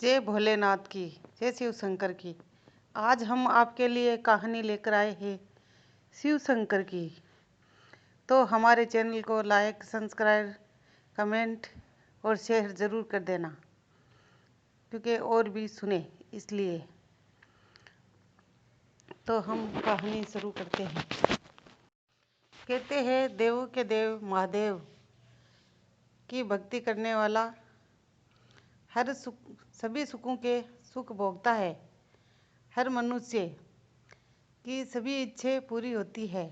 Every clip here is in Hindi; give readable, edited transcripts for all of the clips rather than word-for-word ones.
जय भोलेनाथ की, जय शिव शंकर की। आज हम आपके लिए कहानी लेकर आए हैं शिव शंकर की। तो हमारे चैनल को लाइक, सब्सक्राइब, कमेंट और शेयर ज़रूर कर देना, क्योंकि और भी सुने इसलिए। तो हम कहानी शुरू करते हैं। कहते हैं देवों के देव महादेव की भक्ति करने वाला हर सुख, सभी सुखों के सुख भोगता है। हर मनुष्य की सभी इच्छाएं पूरी होती है।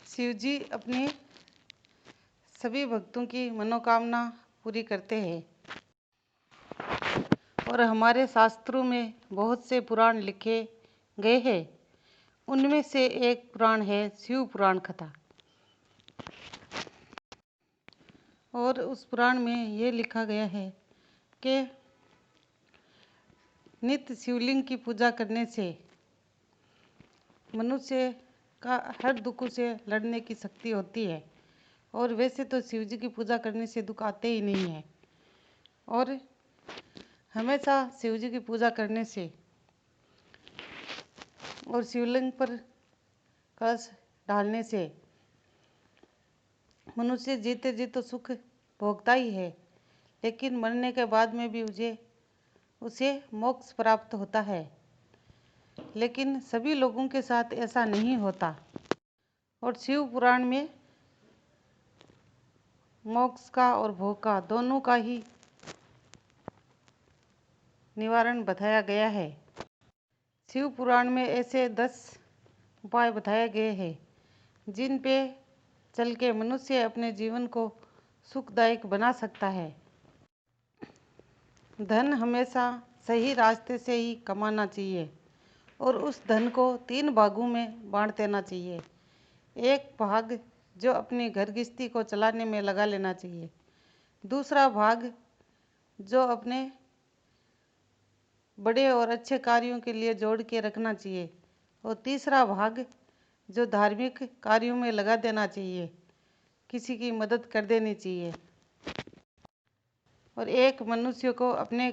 शिव जी अपने सभी भक्तों की मनोकामना पूरी करते हैं। और हमारे शास्त्रों में बहुत से पुराण लिखे गए हैं। उनमें से एक पुराण है शिव पुराण कथा। और उस पुराण में ये लिखा गया है कि नित्य शिवलिंग की पूजा करने से मनुष्य का हर दुख से लड़ने की शक्ति होती है। और वैसे तो शिव जी की पूजा करने से दुख आते ही नहीं है। और हमेशा शिव जी की पूजा करने से और शिवलिंग पर कलश डालने से मनुष्य जीते जी तो सुख भोगता ही है, लेकिन मरने के बाद में भी उसे मोक्ष प्राप्त होता है। लेकिन सभी लोगों के साथ ऐसा नहीं होता। और शिव पुराण में मोक्ष का और भोग का दोनों का ही निवारण बताया गया है। शिव पुराण में ऐसे 10 उपाय बताए गए हैं जिन पे चल के मनुष्य अपने जीवन को सुखदायक बना सकता है। धन हमेशा सही रास्ते से ही कमाना चाहिए और उस धन को 3 भागों में बांट देना चाहिए। एक भाग जो अपनी घर गृहस्थी को चलाने में लगा लेना चाहिए, दूसरा भाग जो अपने बड़े और अच्छे कार्यों के लिए जोड़ के रखना चाहिए, और तीसरा भाग जो धार्मिक कार्यों में लगा देना चाहिए, किसी की मदद कर देनी चाहिए। और एक मनुष्य को अपने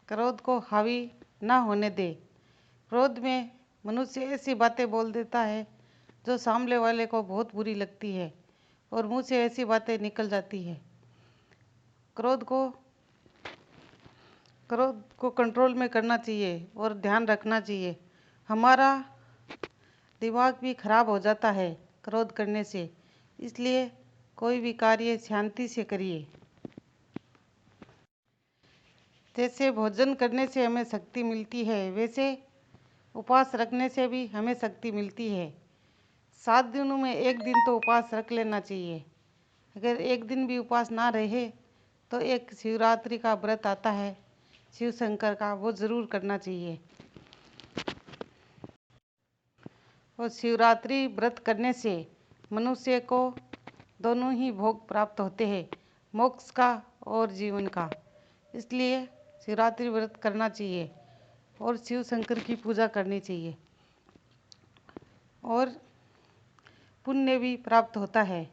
क्रोध को हावी ना होने दे। क्रोध में मनुष्य ऐसी बातें बोल देता है जो सामने वाले को बहुत बुरी लगती है और मुंह से ऐसी बातें निकल जाती है। क्रोध को कंट्रोल में करना चाहिए और ध्यान रखना चाहिए। हमारा दिमाग भी खराब हो जाता है क्रोध करने से, इसलिए कोई भी कार्य शांति से करिए। जैसे भोजन करने से हमें शक्ति मिलती है, वैसे उपवास रखने से भी हमें शक्ति मिलती है। 7 दिनों में एक दिन तो उपवास रख लेना चाहिए। अगर एक दिन भी उपवास ना रहे तो एक शिवरात्रि का व्रत आता है शिव शंकर का, वो ज़रूर करना चाहिए। और शिवरात्रि व्रत करने से मनुष्य को दोनों ही भोग प्राप्त होते हैं, मोक्ष का और जीवन का। इसलिए शिवरात्रि व्रत करना चाहिए और शिव शंकर की पूजा करनी चाहिए, और पुण्य भी प्राप्त होता है।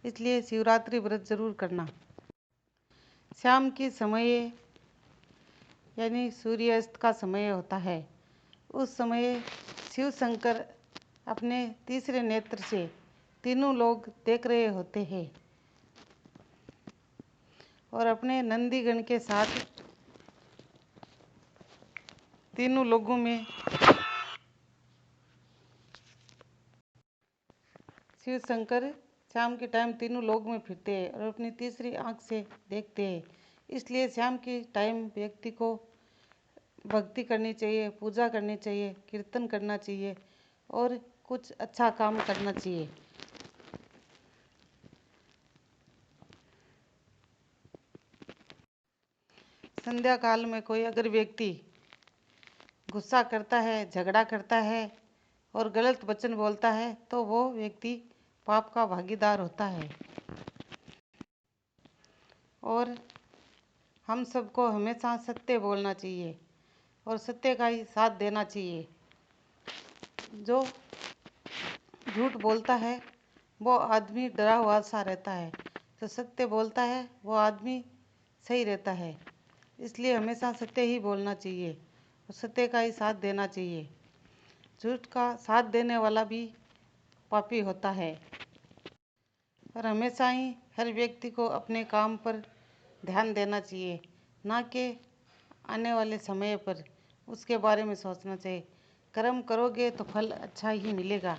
इसलिए शिवरात्रि व्रत ज़रूर करना। शाम के समय यानी सूर्यास्त का समय होता है, उस समय शिव शंकर अपने तीसरे नेत्र से तीनों लोग देख रहे होते हैं और अपने नंदीगण के साथ तीनों लोगों में शिव शंकर शाम के टाइम तीनों लोग में फिरते हैं और अपनी तीसरी आंख से देखते हैं। इसलिए शाम के टाइम व्यक्ति को भक्ति करनी चाहिए, पूजा करनी चाहिए, कीर्तन करना चाहिए और कुछ अच्छा काम करना चाहिए। संध्या काल में कोई अगर व्यक्ति गुस्सा करता है, झगड़ा करता है और गलत वचन बोलता है तो वो व्यक्ति पाप का भागीदार होता है। और हम सबको हमेशा सत्य बोलना चाहिए और सत्य का ही साथ देना चाहिए। जो झूठ बोलता है वो आदमी डरा हुआ सा रहता है, जो सत्य बोलता है वो आदमी सही रहता है। इसलिए हमेशा सत्य ही बोलना चाहिए और सत्य का ही साथ देना चाहिए। झूठ का साथ देने वाला भी पापी होता है। और हमेशा ही हर व्यक्ति को अपने काम पर ध्यान देना चाहिए, ना कि आने वाले समय पर उसके बारे में सोचना चाहिए। कर्म करोगे तो फल अच्छा ही मिलेगा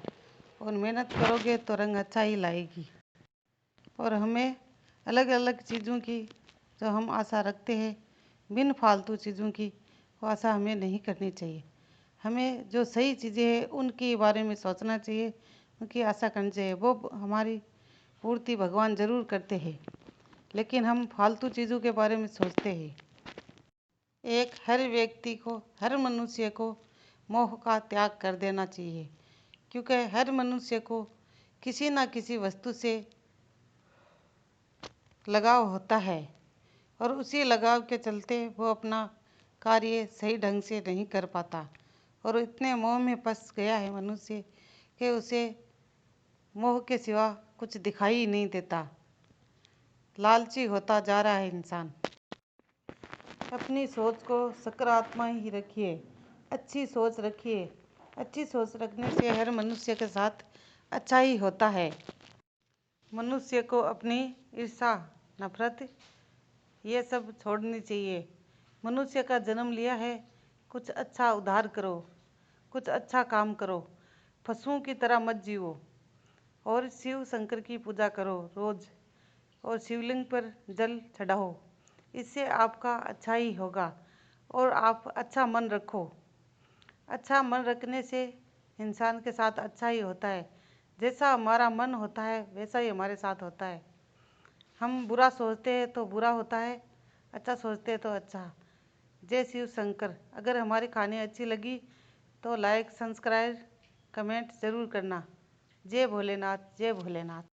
और मेहनत करोगे तो रंग अच्छा ही लाएगी। और हमें अलग अलग चीज़ों की जो हम आशा रखते हैं, बिन फालतू चीज़ों की वो आशा हमें नहीं करनी चाहिए। हमें जो सही चीज़ें हैं उनके बारे में सोचना चाहिए, उनकी आशा करनी चाहिए। वो हमारी पूर्ति भगवान जरूर करते हैं, लेकिन हम फालतू चीज़ों के बारे में सोचते हैं। हर व्यक्ति को, हर मनुष्य को मोह का त्याग कर देना चाहिए, क्योंकि हर मनुष्य को किसी न किसी वस्तु से लगाव होता है और उसी लगाव के चलते वो अपना कार्य सही ढंग से नहीं कर पाता और इतने मोह में फंस गया है मनुष्य कि उसे मोह के सिवा कुछ दिखाई ही नहीं देता। लालची होता जा रहा है इंसान। अपनी सोच को सकारात्मक ही रखिए, अच्छी सोच रखिए। अच्छी सोच रखने से हर मनुष्य के साथ अच्छा ही होता है। मनुष्य को अपनी ईर्ष्या, नफरत ये सब छोड़नी चाहिए। मनुष्य का जन्म लिया है, कुछ अच्छा उद्धार करो, कुछ अच्छा काम करो, पशुओं की तरह मत जियो और शिव शंकर की पूजा करो रोज और शिवलिंग पर जल चढ़ाओ। इससे आपका अच्छा ही होगा और आप अच्छा मन रखो। अच्छा मन रखने से इंसान के साथ अच्छा ही होता है। जैसा हमारा मन होता है वैसा ही हमारे साथ होता है। हम बुरा सोचते हैं तो बुरा होता है, अच्छा सोचते हैं तो अच्छा। जय शिव शंकर। अगर हमारी कहानी अच्छी लगी तो लाइक, सब्सक्राइब, कमेंट ज़रूर करना। जय भोलेनाथ, जय भोलेनाथ।